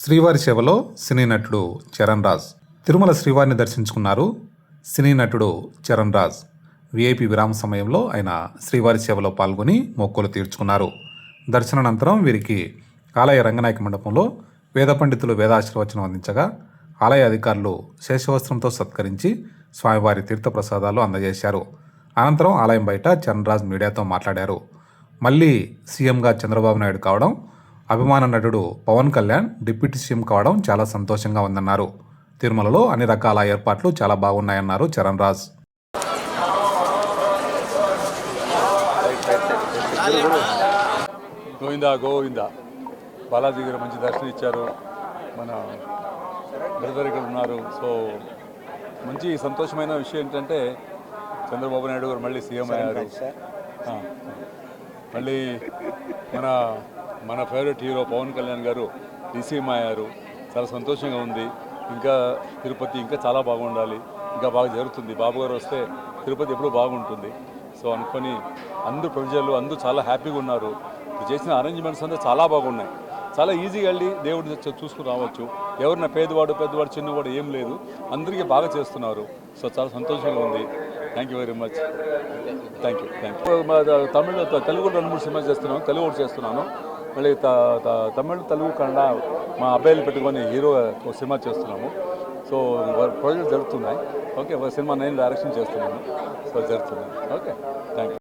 శ్రీవారి సేవలో సినీ నటుడు చరణ్ రాజ్ తిరుమల శ్రీవారిని దర్శించుకున్నారు. సినీ నటుడు చరణ్ రాజ్ విఐపి విరామ సమయంలో ఆయన శ్రీవారి సేవలో పాల్గొని మొక్కులు తీర్చుకున్నారు. దర్శనానంతరం వీరికి ఆలయ రంగనాయక మండపంలో వేద పండితులు వేదాశీర్వచనం అందించగా ఆలయ అధికారులు శేషవస్త్రంతో సత్కరించి స్వామివారి తీర్థప్రసాదాలు అందజేశారు. అనంతరం ఆలయం బయట చరణ్ రాజ్ మీడియాతో మాట్లాడారు. మళ్ళీ సీఎంగా చంద్రబాబు నాయుడు కావడం, అభిమాన నటుడు పవన్ కళ్యాణ్ డిప్యూటీ సీఎం కావడం చాలా సంతోషంగా ఉందన్నారు. తిరుమలలో అన్ని రకాల ఏర్పాట్లు చాలా బాగున్నాయన్నారు చరణ్ రాజ్. గోవిందా గోవిందా. బాలాజీ గారు మంచి దర్శనం ఇచ్చారు. మన బ్రదర్ ఇక్కడ ఉన్నారు. సో మంచి సంతోషమైన విషయం ఏంటంటే చంద్రబాబు నాయుడు గారు మళ్ళీ సీఎం అయ్యారు. మళ్ళీ మన ఫేవరెట్ హీరో పవన్ కళ్యాణ్ గారు డీసీఎం అయ్యారు. చాలా సంతోషంగా ఉంది. ఇంకా తిరుపతి ఇంకా చాలా బాగుండాలి, ఇంకా బాగా జరుగుతుంది. బాబు గారు వస్తే తిరుపతి ఎప్పుడూ బాగుంటుంది. సో అనుకొని అందరూ ప్రజలు అందరూ చాలా హ్యాపీగా ఉన్నారు. చేసిన అరేంజ్మెంట్స్ అంతా చాలా బాగున్నాయి. చాలా ఈజీగా వెళ్ళి దేవుడిని చూసుకుని రావచ్చు. ఎవరిన పెద్దవాడు చిన్నవాడు ఏం లేదు, అందరికీ బాగా చేస్తున్నారు. సో చాలా సంతోషంగా ఉంది. Thank you very much. Thank you. Tamil Telugu 2-3 సినిమాలు చేస్తున్నాను. తెలుగు ఒకటి చేస్తున్నాను. మళ్ళీ తమిళ తెలుగు కన్నడ మా అబ్బాయిలు పెట్టుకొని హీరో ఒక సినిమా చేస్తున్నాము. సో ప్రాజెక్ట్ జరుగుతున్నాయి. ఓకే, ఒక సినిమా నేను డైరెక్షన్ చేస్తున్నాను. సో జరుగుతున్నాయి. Okay, thank you.